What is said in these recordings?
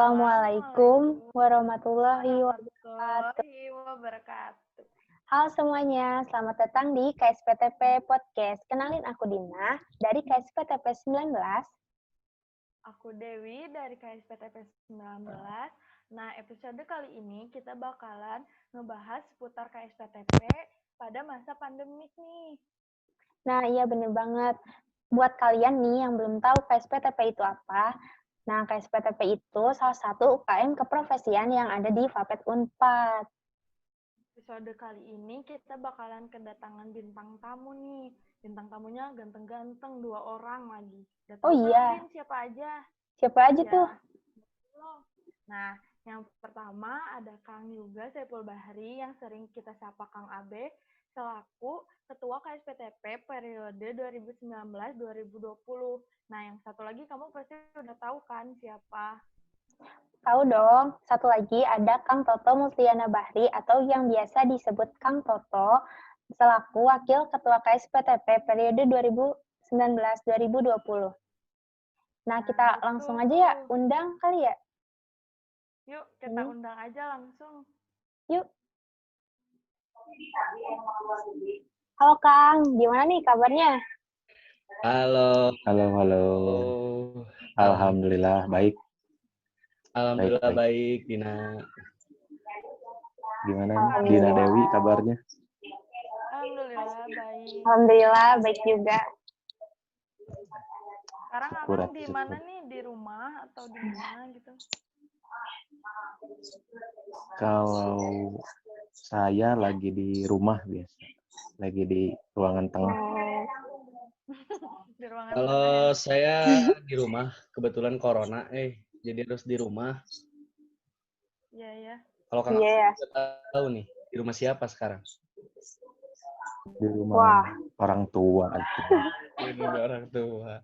Assalamualaikum warahmatullahi wabarakatuh. warahmatullahi wabarakatuh. Halo semuanya, selamat datang di KSPTP Podcast. Kenalin aku Dina dari KSPTP 19. Aku Dewi dari KSPTP 19. Nah, episode kali ini kita bakalan ngebahas seputar KSPTP pada masa pandemik nih. Nah, iya bener banget. Buat kalian nih yang belum tahu KSPTP itu apa, nah KSPTP itu salah satu UKM keprofesian yang ada di Fapet Unpad. Episode kali ini kita bakalan kedatangan bintang tamu nih. Bintang tamunya ganteng-ganteng, 2 orang lagi. Udah tahu Oh iya, kan siapa aja? siapa aja Ya. tuh? Nah, yang pertama ada Kang Yuga Saiful Bahri yang sering kita sapa Kang Abe selaku Ketua KSPTP periode 2019-2020. Nah, yang satu lagi kamu pasti udah tahu kan siapa? Tahu dong, satu lagi ada Kang Toto Multiana Bahri atau yang biasa disebut Kang Toto selaku Wakil Ketua KSPTP periode 2019-2020. Nah, kita langsung aja ya, undang kali ya? Yuk, kita undang aja langsung. Yuk. Halo Kang, gimana nih kabarnya? Halo. Alhamdulillah baik. Alhamdulillah baik, Dina. Gimana Dina Dewi kabarnya? Alhamdulillah baik. Alhamdulillah baik juga. Sekarang Abang di mana nih? Di rumah atau di mana gitu? Kalau saya lagi di rumah biasa. Lagi di ruangan tengah. Di ruangan Kalau saya di rumah, kebetulan corona, jadi harus di rumah. Iya ya. Kalau Kang tahu nih, di rumah siapa sekarang? Di rumah orang tua. Di rumah orang tua.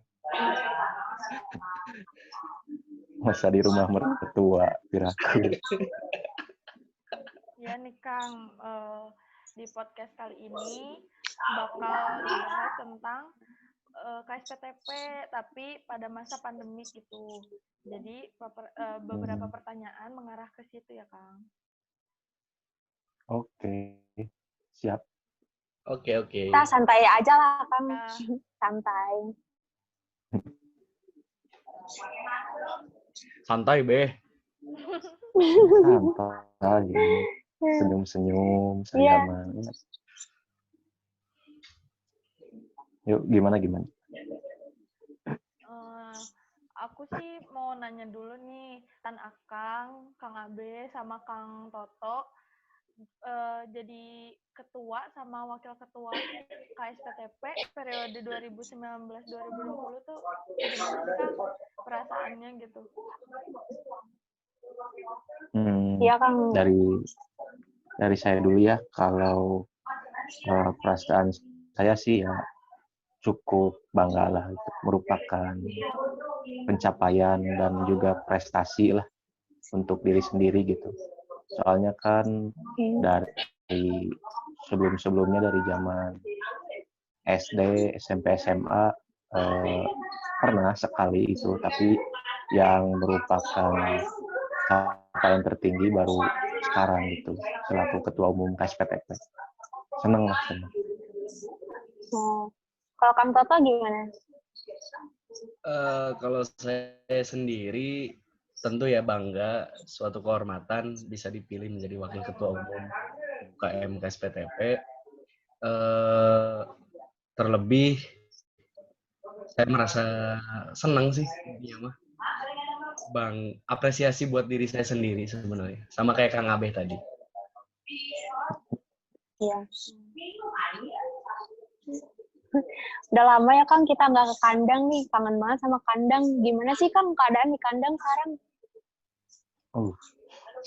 Masa di rumah mertua, piraku. Ya nih Kang, di podcast kali ini bakal dibahas tentang KSPTP tapi pada masa pandemik gitu. Jadi beberapa pertanyaan mengarah ke situ ya Kang. Oke, siap. Oke. Kita santai aja lah Kang, santai. Santai, Be. Santai. Senyum-senyum, saya mah. Yuk, gimana? Aku sih mau nanya dulu nih, kan Akang, Kang Abe, sama Kang Toto jadi ketua sama wakil ketua KSPTP periode 2019-2020 tuh gimana sih Kang perasaannya gitu? Iya Kang. Dari saya dulu ya, kalau perasaan saya sih ya cukup bangga lah, itu merupakan pencapaian dan juga prestasi lah untuk diri sendiri gitu. Soalnya kan dari sebelum-sebelumnya dari zaman SD, SMP, SMA pernah sekali itu, tapi yang merupakan capaian tertinggi baru sekarang gitu, selaku Ketua Umum KSPTP. Seneng. Kalau Kang Toto gimana? Kalau saya sendiri tentu ya bangga, suatu kehormatan bisa dipilih menjadi wakil ketua umum UKM KSPTP. Terlebih saya merasa senang sih intinya mah. Bang, apresiasi buat diri saya sendiri sebenarnya. Sama kayak Kang Abeh tadi. Iya. Udah lama ya Kang kita nggak ke kandang nih, kangen banget sama kandang. Gimana sih Kang keadaan di kandang sekarang?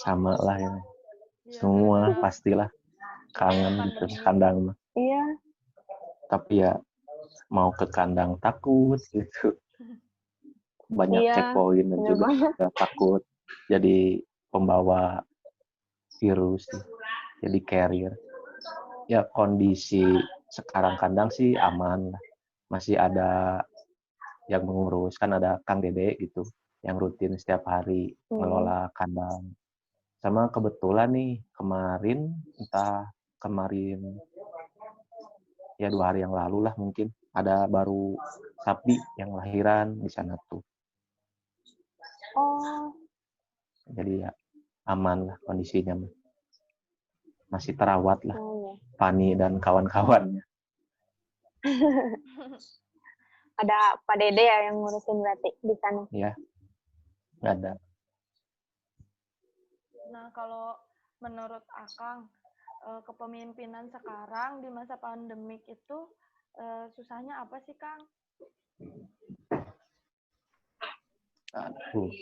Sama lah ya. Semua pastilah kangen gitu kandang. Iya. Tapi ya mau ke kandang takut gitu. Banyak checkpoint dan juga takut jadi pembawa virus, jadi carrier. Ya kondisi sekarang kandang sih aman lah. Masih ada yang mengurus, kan ada Kang Dede gitu. yang rutin setiap hari Hmm. ngelola kandang. Sama kebetulan nih kemarin ya 2 hari yang lalu lah mungkin ada baru sapi yang lahiran di sana tuh. Oh, Jadi ya aman lah kondisinya. Masih terawat lah oh ya. Fani dan kawan-kawannya. Ada Pak Dede ya yang ngurusin berarti di sana. Ya, nggak ada. Nah, kalau menurut Akang, kepemimpinan sekarang di masa pandemik itu susahnya apa sih, Kang? Aduh,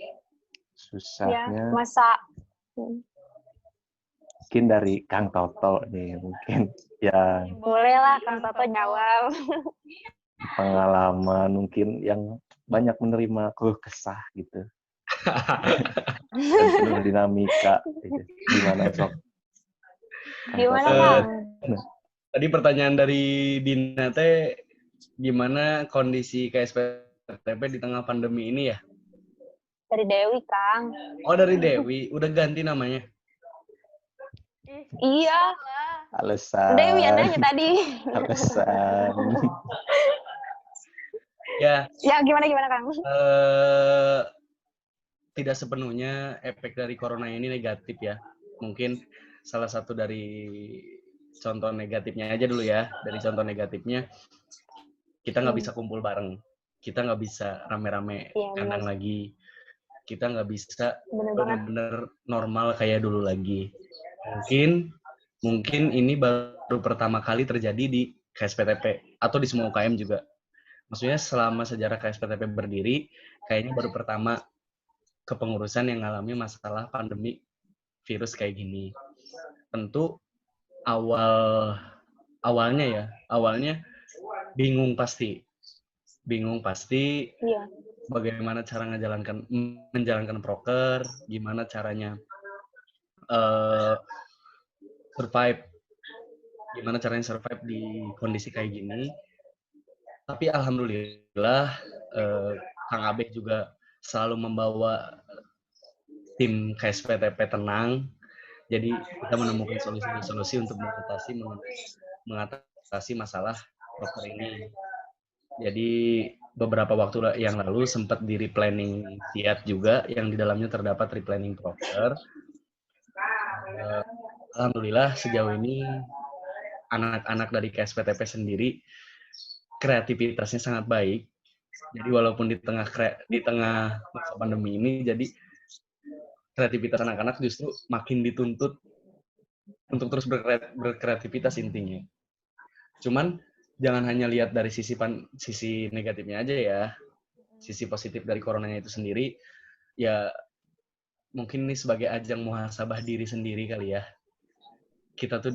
Ya, susahnya masa mungkin dari Kang Toto nih mungkin ya boleh lah Kang Toto jawab. pengalaman mungkin yang banyak menerima keluh kesah gitu dan penuh dinamika gitu. Gimana sok Kang Gimana Toto? Kang? Tadi pertanyaan dari Dina teh, gimana kondisi KSPTP di tengah pandemi ini ya? Dari Dewi Kang. Oh, dari Dewi, udah ganti namanya. Iya. Alasan. Dewi yang nanya tadi. Alasan. Ya. Ya gimana Kang? Tidak sepenuhnya efek dari corona ini negatif ya. Mungkin salah satu dari contoh negatifnya aja dulu ya. Dari contoh negatifnya, kita nggak bisa kumpul bareng. Kita nggak bisa rame-rame kandang lagi. Kita nggak bisa benar-benar normal kayak dulu lagi. Mungkin ini baru pertama kali terjadi di KSPTP atau di semua UKM juga. Maksudnya selama sejarah KSPTP berdiri, kayaknya baru pertama kepengurusan yang ngalami masalah pandemi virus kayak gini. Tentu awalnya bingung pasti. Iya. Bagaimana cara menjalankan proker, gimana caranya survive di kondisi kayak gini. Tapi alhamdulillah Kang Abeh juga selalu membawa tim KSPTP tenang. Jadi kita menemukan solusi untuk mengatasi masalah proker ini. Jadi beberapa waktu yang lalu sempat di replanning TIAT juga yang di dalamnya terdapat replanning proker. Alhamdulillah sejauh ini anak-anak dari KSPTP sendiri kreativitasnya sangat baik. Jadi walaupun di tengah masa pandemi ini, jadi kreativitas anak-anak justru makin dituntut untuk terus berkreativitas intinya. Cuman jangan hanya lihat dari sisi negatifnya aja ya. Sisi positif dari coronanya itu sendiri, ya mungkin ini sebagai ajang muhasabah diri sendiri kali ya. Kita tuh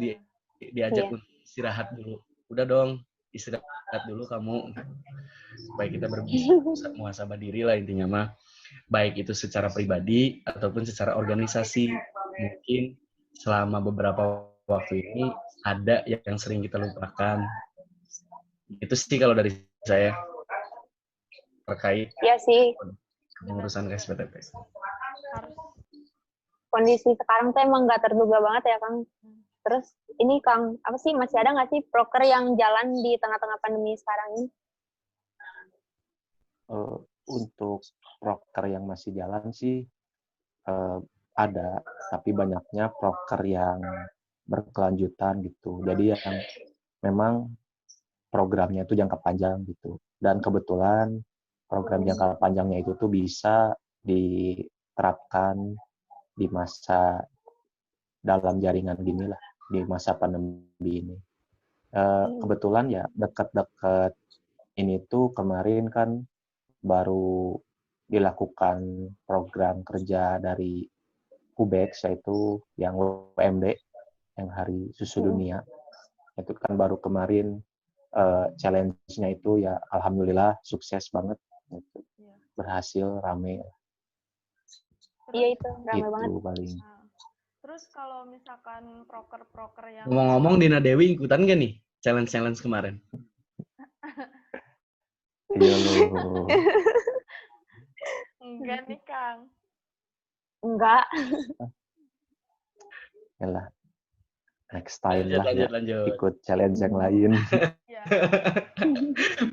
diajak untuk istirahat dulu. Udah dong, istirahat dulu kamu. Supaya kita bermuhasabah diri lah intinya mah. Baik itu secara pribadi ataupun secara organisasi. Mungkin selama beberapa waktu ini ada yang sering kita lupakan. Itu sih kalau dari saya terkait pengurusan KSPTP. Kondisi sekarang tuh emang nggak terduga banget ya Kang. Terus ini Kang, apa sih masih ada nggak sih proker yang jalan di tengah-tengah pandemi sekarang ini? Untuk proker yang masih jalan sih ada, tapi banyaknya proker yang berkelanjutan gitu. Jadi yang memang programnya itu jangka panjang gitu. Dan kebetulan program jangka panjangnya itu tuh bisa diterapkan di masa dalam jaringan gini lah, di masa pandemi ini. Kebetulan ya dekat-dekat ini tuh kemarin kan baru dilakukan program kerja dari UBEX, yaitu yang WMD, yang Hari Susu Dunia. Itu kan baru kemarin challenge-nya itu ya alhamdulillah sukses banget. Gitu. Berhasil, rame. Iya itu, rame banget. Paling. Terus kalau misalkan proker-proker yang... Ngomong-ngomong, Dina Dewi ikutan gak nih challenge-challenge kemarin? Iya loh. Enggak nih, Kang. Enggak. Yalah, next time lah ya. Lanjut. Ikut challenge yang lain. Ya.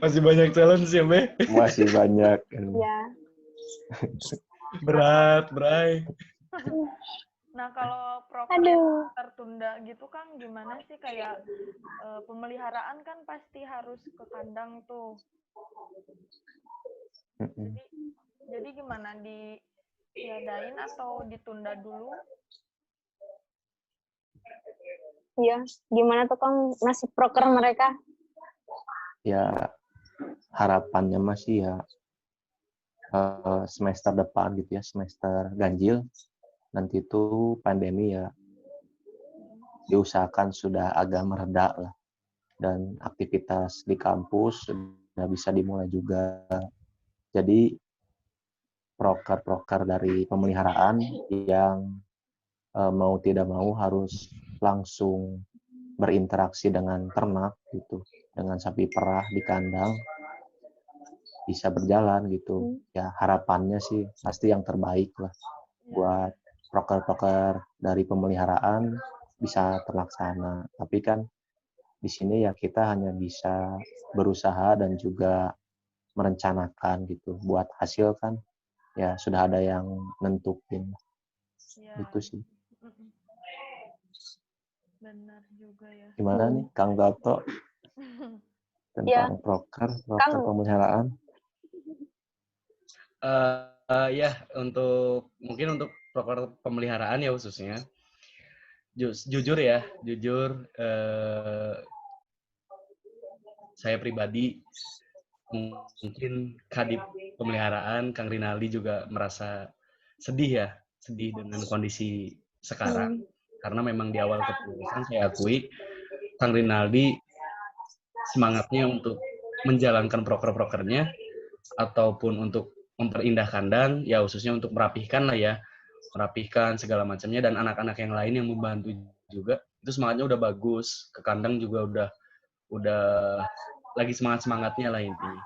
Masih banyak challenge ya, Be? Masih banyak. Ya. Berat, Bray. Nah, kalau proker Aduh. tertunda gitu, Kang, gimana sih? Kayak pemeliharaan kan pasti harus ke kandang tuh. Jadi gimana? Ditiadain atau ditunda dulu? Iya. Gimana tuh Kang nasib proker mereka? Ya, harapannya masih ya semester depan gitu ya, semester ganjil. Nanti itu pandemi ya diusahakan sudah agak mereda lah. Dan aktivitas di kampus sudah bisa dimulai juga. Jadi proker-proker dari pemeliharaan yang mau tidak mau harus langsung berinteraksi dengan ternak gitu, dengan sapi perah di kandang bisa berjalan gitu. Ya harapannya sih pasti yang terbaik lah buat proker-proker dari pemeliharaan bisa terlaksana. Tapi kan di sini ya kita hanya bisa berusaha dan juga merencanakan gitu. Buat hasil kan ya sudah ada yang nentuin. Ya. Itu sih. Benar juga ya. Gimana nih Kang Gato tentang proker pemeliharaan? Ya, mungkin untuk proker pemeliharaan ya khususnya. Jujur saya pribadi mungkin Kadip Pemeliharaan Kang Rinaldi juga merasa sedih dengan kondisi sekarang karena memang di awal kepengurusan saya akui Kang Rinaldi semangatnya untuk menjalankan proker-prokernya ataupun untuk memperindah kandang ya khususnya untuk merapihkan segala macamnya dan anak-anak yang lain yang membantu juga itu semangatnya udah bagus, ke kandang juga udah lagi semangatnya lah intinya.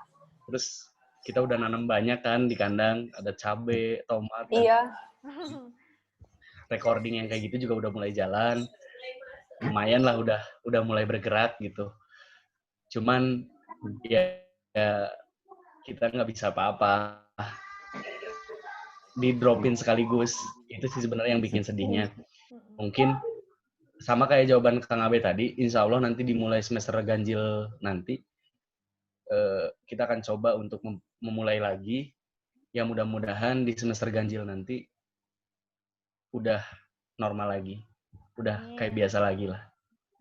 Terus kita udah nanam banyak kan di kandang, ada cabai, tomat, Iya. Recording yang kayak gitu juga udah mulai jalan, lumayan lah udah mulai bergerak gitu. Cuman ya kita nggak bisa apa-apa, di dropin sekaligus itu sih sebenarnya yang bikin sedihnya. Mungkin sama kayak jawaban Kang Abe tadi, insya Allah nanti dimulai semester ganjil nanti kita akan coba untuk memulai lagi. Ya mudah-mudahan di semester ganjil nanti udah normal lagi, udah kayak biasa lagi lah.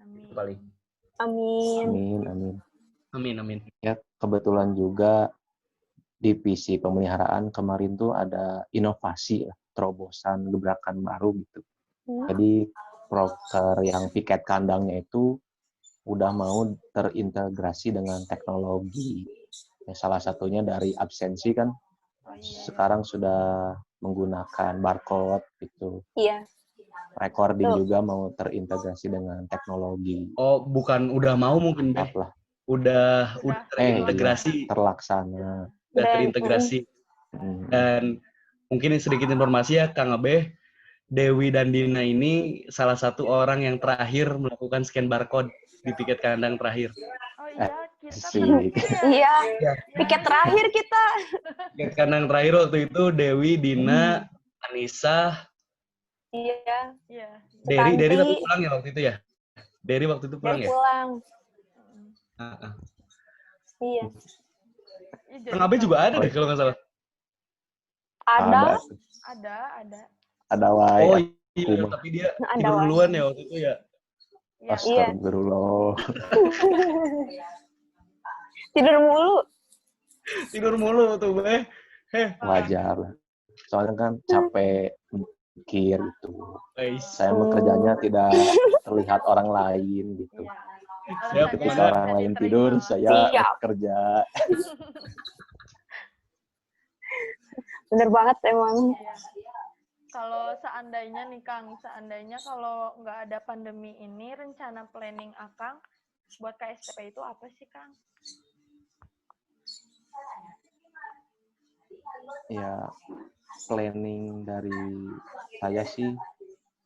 Itu paling. Amin. Ya kebetulan juga divisi pemeliharaan kemarin tuh ada inovasi terobosan gebrakan baru gitu. Jadi proker yang piket kandangnya itu udah mau terintegrasi dengan teknologi. Ya, salah satunya dari absensi kan sekarang sudah menggunakan barcode gitu. Iya. Recording juga mau terintegrasi dengan teknologi. Oh, bukan udah mau mungkin deh. Udah terintegrasi. Iya, terlaksana. Udah terintegrasi. Dan mungkin sedikit informasi ya Kang Abe, Dewi dan Dina ini salah satu orang yang terakhir melakukan scan barcode di piket kandang terakhir. Oh iya, kita Iya, piket terakhir kita. Piket kandang terakhir waktu itu Dewi, Dina, Anissa. Iya. Dery tapi pulang ya waktu itu ya? Dery waktu itu pulang ya? Pulang. Iya. Kang Abe juga ada deh kalau nggak salah. Ada. Oh iya, tapi dia tidur duluan ya waktu itu ya? Astagfirullah. Tidur mulu tuh, Be. Wajar lah. Soalnya kan capek mikir gitu. Saya kerjanya tidak terlihat orang lain gitu. Ketika orang lain tidur, saya kerja. Bener banget emang. Kalau seandainya nih Kang, kalau nggak ada pandemi ini, rencana planning Akang buat KSTP itu apa sih Kang? ya planning dari saya sih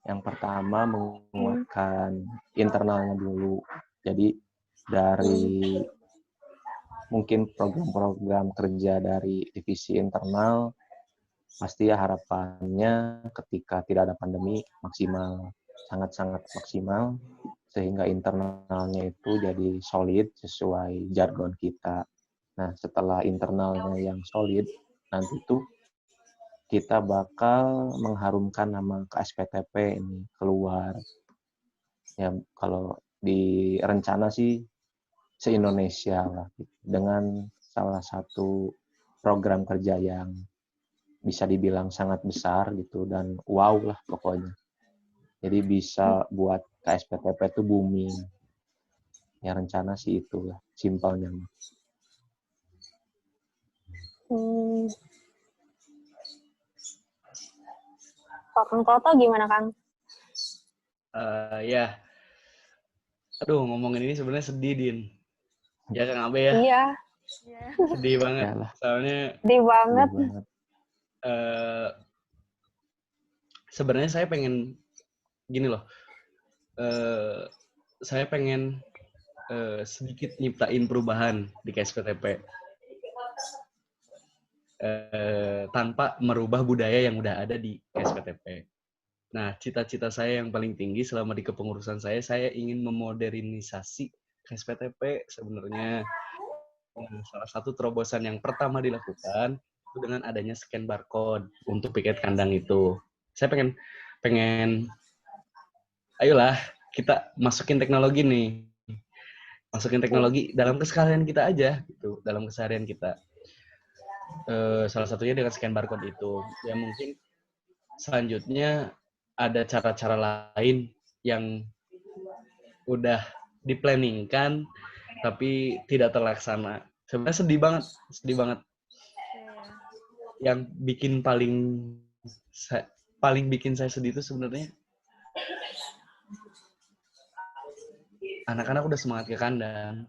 yang pertama menguatkan internalnya dulu. Jadi dari mungkin program-program kerja dari divisi internal pasti ya harapannya ketika tidak ada pandemi maksimal, sangat-sangat maksimal sehingga internalnya itu jadi solid sesuai jargon kita. Nah, setelah internalnya yang solid, nanti tuh kita bakal mengharumkan nama KSPTP ini keluar. Ya, kalau di rencana sih se-Indonesia lah, dengan salah satu program kerja yang bisa dibilang sangat besar gitu, dan wow lah pokoknya. Jadi bisa buat KSPTP itu booming. Ya rencana sih itulah, simpelnya. Hmm. Kalau Kang Toto gimana, Kang? Ya, aduh ngomongin ini sebenarnya sedih, Din. Ya Kang Abe ya, Iya, Iya. sedih banget. Yalah, Soalnya sedih banget. eh, sebenarnya saya pengen gini loh, saya pengen sedikit nyiptain perubahan di KSPTP tanpa merubah budaya yang udah ada di KSPTP. Nah, cita-cita saya yang paling tinggi selama di kepengurusan saya ingin memodernisasi KSPTP sebenarnya. Salah satu terobosan yang pertama dilakukan itu dengan adanya scan barcode untuk piket kandang itu. Saya pengen ayolah kita masukin teknologi nih. Masukin teknologi dalam keseharian kita aja gitu, dalam keseharian kita. Salah satunya dengan scan barcode itu. Ya mungkin selanjutnya ada cara-cara lain yang udah diplanningkan tapi tidak terlaksana. Sebenarnya sedih banget. Yang paling bikin saya sedih itu sebenarnya anak-anak udah semangat ke kandang.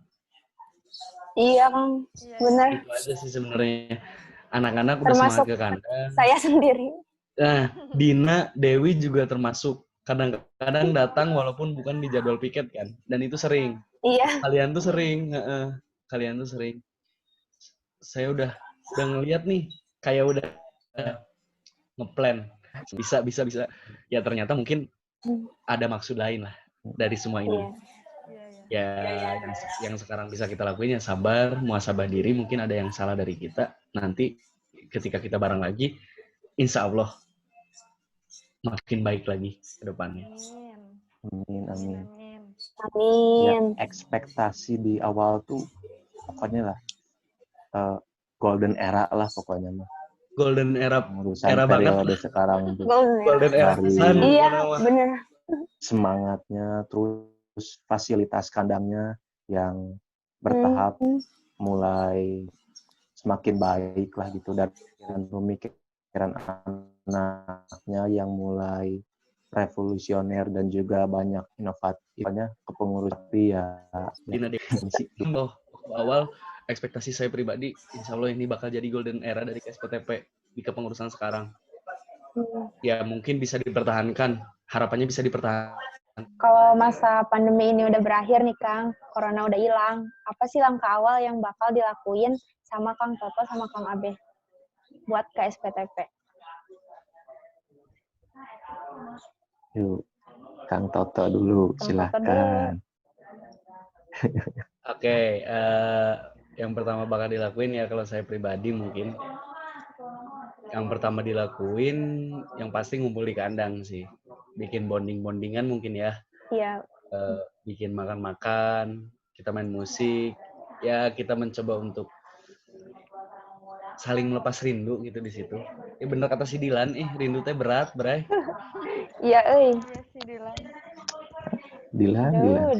Iya, Kang. Benar. Itu aja sih sebenarnya. Anak-anak udah Termasuk semangat ke kandang. saya sendiri. Nah, Dina, Dewi juga termasuk. Kadang-kadang datang walaupun bukan di jadwal piket kan. Dan itu sering. Iya. Kalian tuh sering. Saya udah ngeliat nih. Kayak udah ngeplan. Bisa. Ya ternyata mungkin ada maksud lain lah dari semua ini. Ya yang sekarang bisa kita lakuin ya sabar, muhasabah diri. Mungkin ada yang salah dari kita. Nanti ketika kita bareng lagi, insya Allah makin baik lagi ke depannya. Amin. Amin. Ya, ekspektasi di awal tuh pokoknya lah golden era lah pokoknya mah. Golden era periode banget sekarang tuh. Golden era pisan. Iya, bener. Semangatnya, terus fasilitas kandangnya yang bertahap mulai semakin baik lah gitu, dan pemikiran anaknya yang mulai revolusioner dan juga banyak inovatifnya kepengurusan ya. Awal ekspektasi saya pribadi, insya Allah ini bakal jadi golden era dari KSPTP di kepengurusan sekarang. Ya mungkin bisa dipertahankan, harapannya bisa dipertahankan. Kalau masa pandemi ini udah berakhir nih Kang, corona udah hilang, apa sih langkah awal yang bakal dilakuin sama Kang Toto sama Kang Abe buat KSPTP? Yuk, Kang Toto dulu, silakan. Oke, yang pertama bakal dilakuin ya kalau saya pribadi mungkin yang pertama dilakuin yang pasti ngumpul di kandang sih, bikin bondingan mungkin ya. Iya. Bikin makan-makan, kita main musik, ya kita mencoba untuk saling melepas rindu gitu di situ. Bener kata si Dilan, rindu teh berat, Bray. Iya, Iya si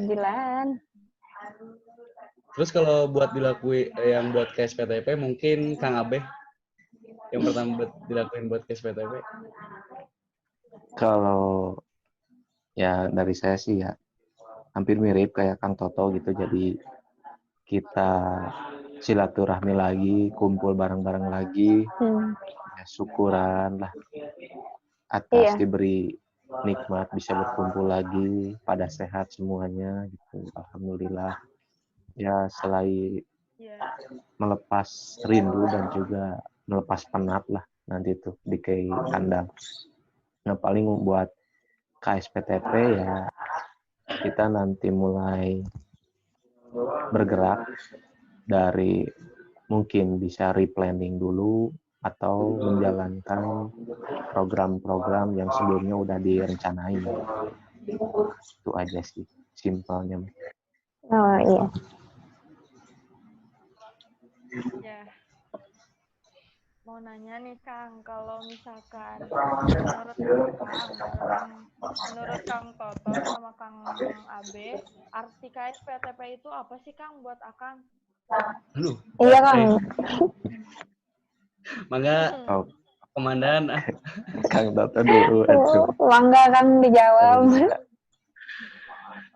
Dilan. Terus kalau buat yang buat KSPTP mungkin Kang Abe yang pertama dilakuin buat KSPTP. Kalau ya dari saya sih ya hampir mirip kayak Kang Toto gitu. Jadi kita silaturahmi lagi, kumpul bareng-bareng lagi, Hmm. ya, syukuran lah atas Iya. diberi nikmat bisa berkumpul lagi, pada sehat semuanya gitu. Alhamdulillah. Ya selain Iya. melepas rindu dan juga melepas penat lah nanti tuh di kandang. Nah paling buat KSPTP ya kita nanti mulai bergerak dari mungkin bisa replanning dulu atau menjalankan program-program yang sebelumnya udah direncanain. Itu aja sih simpelnya. Oh iya. Ya. Mau nanya nih Kang, kalau misalkan menurut Kang Toto sama Kang Abe, arti KSPTP itu apa sih Kang buat Akang? Aduh, Iya Kang. mangga Oh, komandan. Kang Toto dulu atuh. Bangga Kang dijawab. Iya.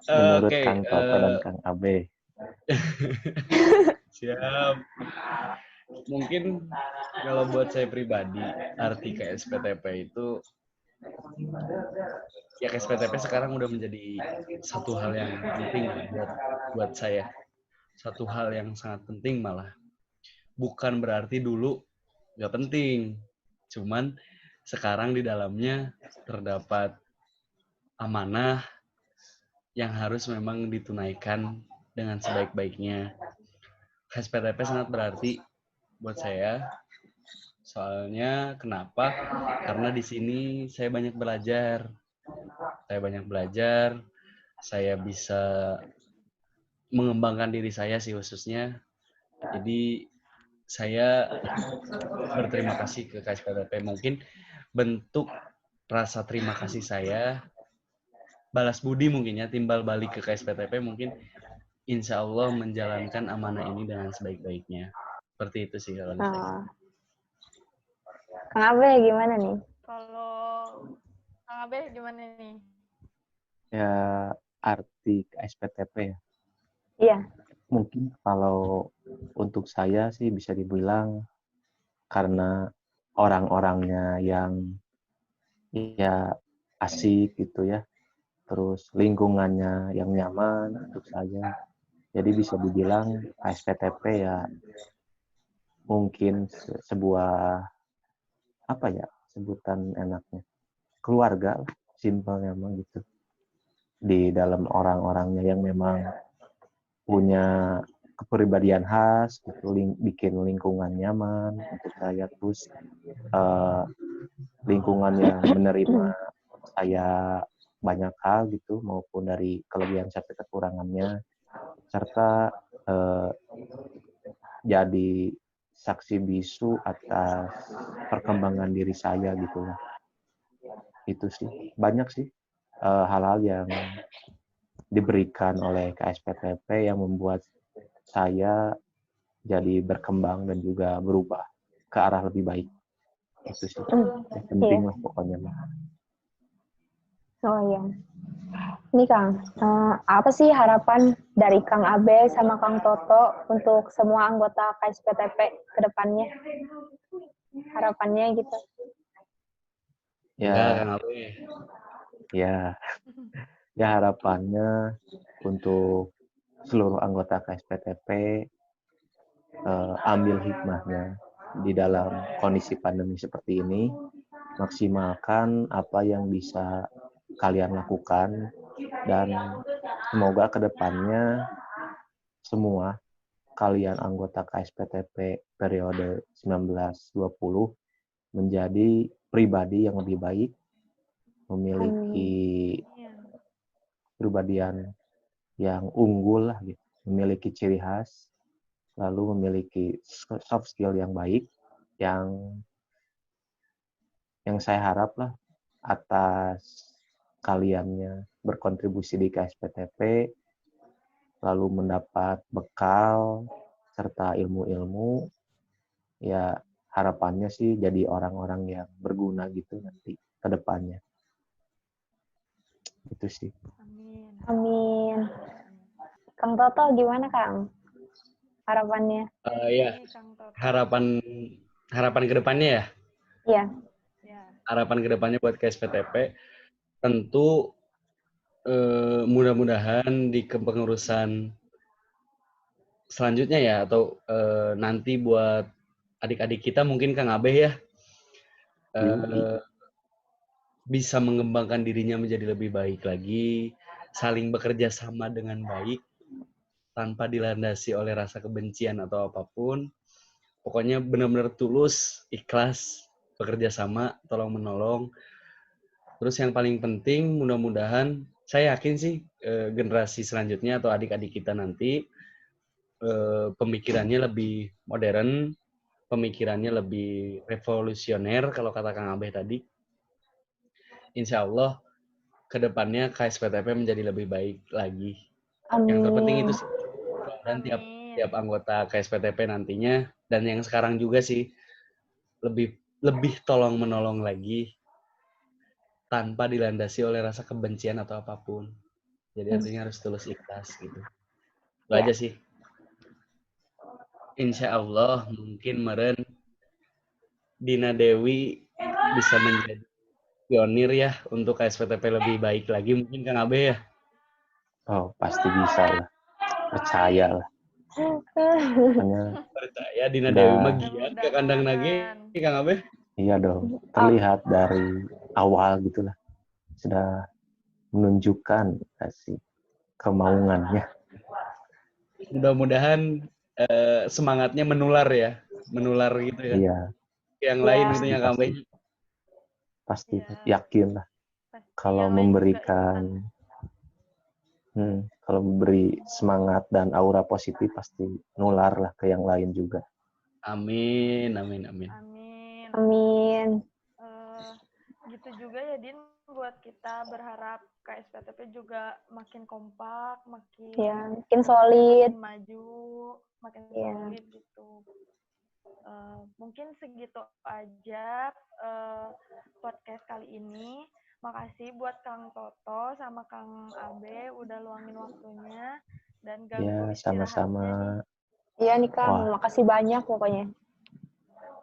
Menurut Oke, Kang Toto dan Kang Abe. siap. Mungkin kalau buat saya pribadi, arti KSPTP itu, ya KSPTP sekarang udah menjadi satu hal yang penting buat saya. Satu hal yang sangat penting malah. Bukan berarti dulu nggak penting. Cuman sekarang di dalamnya terdapat amanah yang harus memang ditunaikan dengan sebaik-baiknya. KSPTP sangat berarti buat saya. Soalnya kenapa? Karena di sini saya banyak belajar. Saya bisa mengembangkan diri saya sih khususnya. Jadi saya berterima kasih ke KSPTP. Mungkin bentuk rasa terima kasih saya, balas budi mungkin ya, timbal balik ke KSPTP mungkin insya Allah menjalankan amanah ini dengan sebaik-baiknya. Seperti itu sih kalau dari saya. Oh. Kang Abe gimana nih? Kalau Kang Abe gimana nih? Ya arti SPTP ya. Iya. Mungkin kalau untuk saya sih bisa dibilang karena orang-orangnya yang ya asik gitu ya. Terus lingkungannya yang nyaman untuk saya. Jadi bisa dibilang SPTP ya mungkin sebuah apa ya sebutan enaknya keluarga lah, simpelnya emang gitu. Di dalam orang-orangnya yang memang punya kepribadian khas gitu, bikin lingkungan nyaman untuk saya, terus lingkungan yang menerima saya banyak hal gitu maupun dari kelebihan sampai kekurangannya, serta jadi saksi bisu atas perkembangan diri saya gitu lah. Itu sih banyak sih hal-hal yang diberikan oleh KSPTP yang membuat saya jadi berkembang dan juga berubah ke arah lebih baik. Itu sih yang penting lah pokoknya mah. Oh iya. Ini Kang, apa sih harapan dari Kang Abe sama Kang Toto untuk semua anggota KSPTP ke depannya? Harapannya gitu. Enggak, Ya, Kang Abe. ya harapannya untuk seluruh anggota KSPTP ambil hikmahnya di dalam kondisi pandemi seperti ini, maksimalkan apa yang bisa kalian lakukan, dan semoga kedepannya semua kalian anggota KSPTP periode 1920 menjadi pribadi yang lebih baik, memiliki kepribadian yang unggul lah gitu, memiliki ciri khas, lalu memiliki soft skill yang baik, yang saya harap lah atas kaliannya berkontribusi di KSPTP, lalu mendapat bekal serta ilmu-ilmu, ya harapannya sih jadi orang-orang yang berguna gitu nanti ke depannya. Itu sih. Amin. Amin. Kang Toto gimana Kang? harapannya. Ya, Dari Kang Toto. harapan ke depannya ya. Iya. Ya. Harapan ke depannya buat KSPTP tentu mudah-mudahan di kepengurusan selanjutnya ya, atau nanti buat adik-adik kita mungkin Kang Abeh ya bisa mengembangkan dirinya menjadi lebih baik lagi, saling bekerja sama dengan baik tanpa dilandasi oleh rasa kebencian atau apapun. Pokoknya benar-benar tulus, ikhlas, bekerja sama, tolong menolong. Terus yang paling penting mudah-mudahan, saya yakin sih generasi selanjutnya atau adik-adik kita nanti pemikirannya lebih modern, pemikirannya lebih revolusioner kalau kata Kang Abeh tadi. Insya Allah kedepannya KSPTP menjadi lebih baik lagi. Yang terpenting itu Amin. sih. Dan tiap anggota KSPTP nantinya dan yang sekarang juga sih lebih tolong menolong lagi tanpa dilandasi oleh rasa kebencian atau apapun. Jadi artinya harus tulus ikhlas gitu. Itu Ya. aja sih. Insya Allah mungkin meren Dina Dewi bisa menjadi pionir ya untuk KSPTP lebih baik lagi mungkin Kang Abe ya. Oh, pasti bisa lah. Percaya lah. Karena Percaya Dina udah, Dewi mah giat ke kandang nage Kang Abe. iya dong. Terlihat dari awal gitulah. Sudah menunjukkan kasih kemauannya. Mudah-mudahan semangatnya menular ya. Menular gitu ya. Iya, Yang Ya. lain gitu ya Kang Abe. pasti Ya. yakin lah. Pasti Kalau yang lain juga memberikan kalau memberi semangat dan aura positif pasti nular lah ke yang lain juga. Amin, amin, amin. Amin. Amin. Gitu juga ya Din, buat kita berharap KSPTP juga makin kompak, makin solid, makin maju, makin Ya. solid gitu. Mungkin segitu aja podcast kali ini. Makasih buat Kang Toto sama Kang Abe udah luangin waktunya dan ganggu Ya, istirahatnya sama-sama. nih. Iya nih Kang, Wah. makasih banyak pokoknya.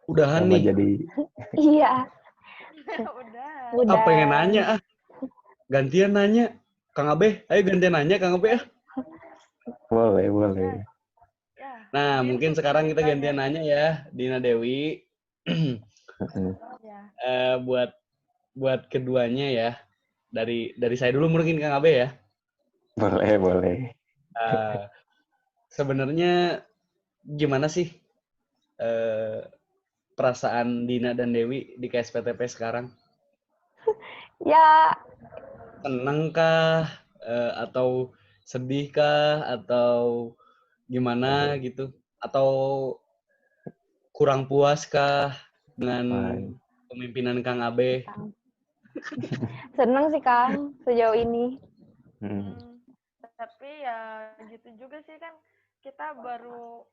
Udahan Sama nih. jadi Iya. Udah. Pengen nanya gantian nanya. Kang Abe, ayo gantian nanya Kang Abe ya. boleh. Ya, Nah, Din, mungkin sekarang kita ditanya. gantian nanya ya, Dina Dewi. Ya. Buat keduanya ya. Dari saya dulu mungkin Kang Abe ya. Boleh. Sebenarnya gimana sih perasaan Dina dan Dewi di KSPTP sekarang? Ya, Seneng kah? Atau sedih kah? Atau gimana gitu? Atau kurang puas kah dengan pemimpinan Kang Abe? seneng sih Kang sejauh ini. Tapi ya gitu juga sih kan kita baru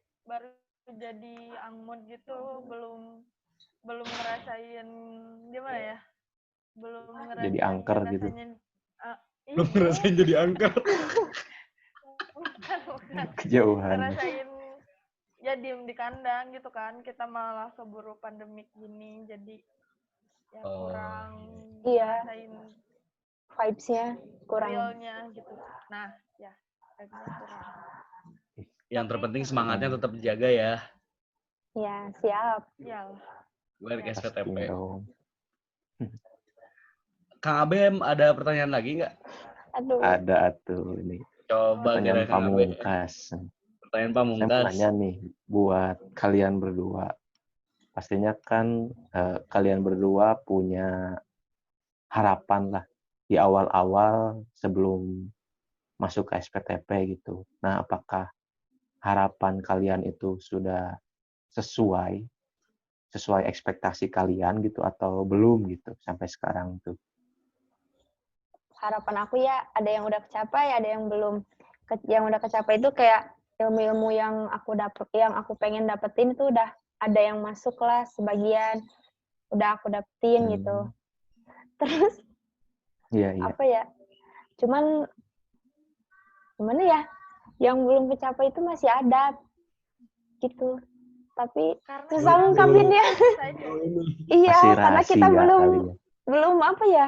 jadi angmut gitu, belum ngerasain gimana ya? Belum ngerasain Jadi angker gitu. Belum ngerasain jadi angker. Bukan. Kejauhan. Ngerasain ya diem di kandang gitu kan, kita malah keburu pandemik gini, jadi ya kurang ngerasain vibes-nya kurang. realnya gitu. Nah, ya vibes-nya kurang. Yang terpenting semangatnya tetap dijaga ya. Ya, siap. Iyalah. Buat KSPTP. Kang Abe ada pertanyaan lagi nggak? Aduh. Ada tuh ini. Coba pertanyaan pamungkas. Pertanyaan pamungkas. Saya mau nanya nih buat kalian berdua. Pastinya kan kalian berdua punya harapan lah di awal-awal sebelum masuk ke SPTP gitu. Nah, apakah harapan kalian itu sudah sesuai ekspektasi kalian gitu atau belum gitu sampai sekarang tuh? Harapan aku ya ada yang udah kecapai, ada yang belum. Yang udah kecapai itu kayak ilmu-ilmu yang aku pengen dapetin itu udah ada yang masuk lah sebagian, udah aku dapetin gitu. Terus apa ya? Cuman gimana ya? Yang belum kecapai itu masih ada. gitu. Tapi Karena susah kita ngungkapinnya. saja. Iya, Masih karena kita rahasia belum kali ya. belum apa ya?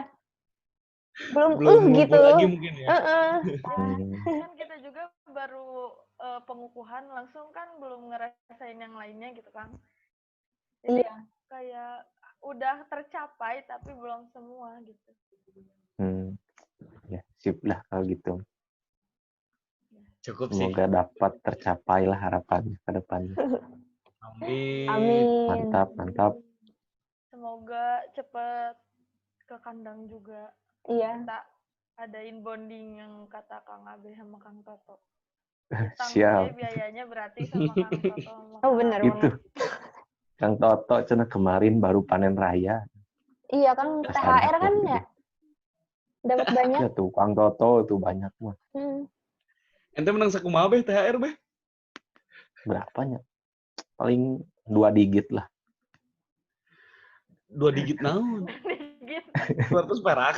Belum Belum gitu. ngumpul lagi mungkin ya. Heeh. Hmm, Kan kita juga baru pengukuhan langsung kan belum ngerasain yang lainnya gitu kan. Jadi Iya. kayak udah tercapai tapi belum semua gitu. ya sip lah kalau gitu. Cukup sih. Semoga dapat tercapai lah harapannya ke depannya. Amin. Amin. Mantap, mantap. Semoga cepet ke kandang juga. Iya. Kita adain bonding yang kata Kang Abe sama Kang Toto. Utang Siap. biayanya berarti sama Kang Toto sama Oh Kang benar Abe. Itu. banget. Kang Toto cenah kemarin baru panen raya. Iya kan THR kan ya dapat banyak. Ya tuh Kang Toto itu banyak mah. Ente menang sakumaha beh THR beh? Berapanya? Paling 2 digit lah. 2 digit naon? Gitu. 200 perak.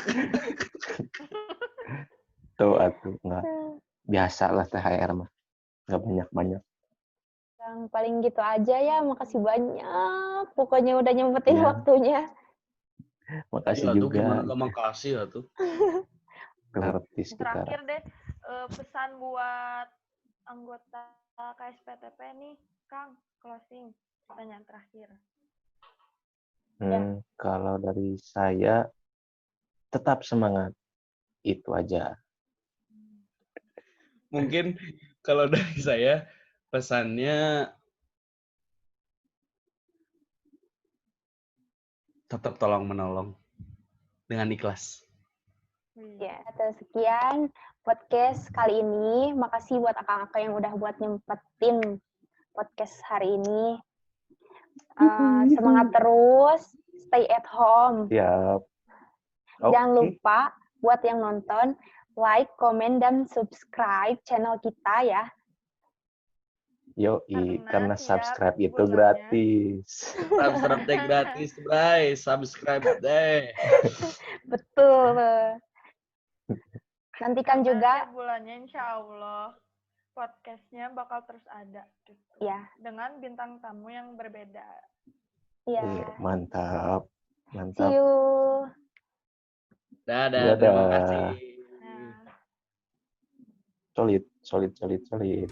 Tuh atuh enggak biasa lah THR mah. Enggak banyak-banyak. Yang paling gitu aja ya, makasih banyak. Pokoknya udah nyempetin Iya. waktunya. Makasih Iya tuh juga. gimana gak makasih ya tuh. Gratis kita. Terakhir deh pesan buat anggota KSPTP nih, Kang, closing pertanyaan terakhir. Kalau dari saya tetap semangat. Itu aja. Mungkin kalau dari saya pesannya tetap tolong menolong dengan ikhlas. Ya, terus sekian podcast kali ini. Makasih buat akang-akang yang udah buat nyempetin podcast hari ini. Semangat terus, stay at home. Siap. Jangan lupa buat yang nonton, like, komen, dan subscribe channel kita ya. Yoi, karena siap subscribe itu bulannya. gratis. Subscribe teh gratis, bray. Subscribe deh. Betul. Nantikan Karena juga tiap bulannya insya Allah podcastnya bakal terus ada gitu. ya. Dengan bintang tamu yang berbeda. Ya. Mantap. See Mantap. you. Dadah, Dadah. terima kasih. Nah. Solid, solid, solid, solid.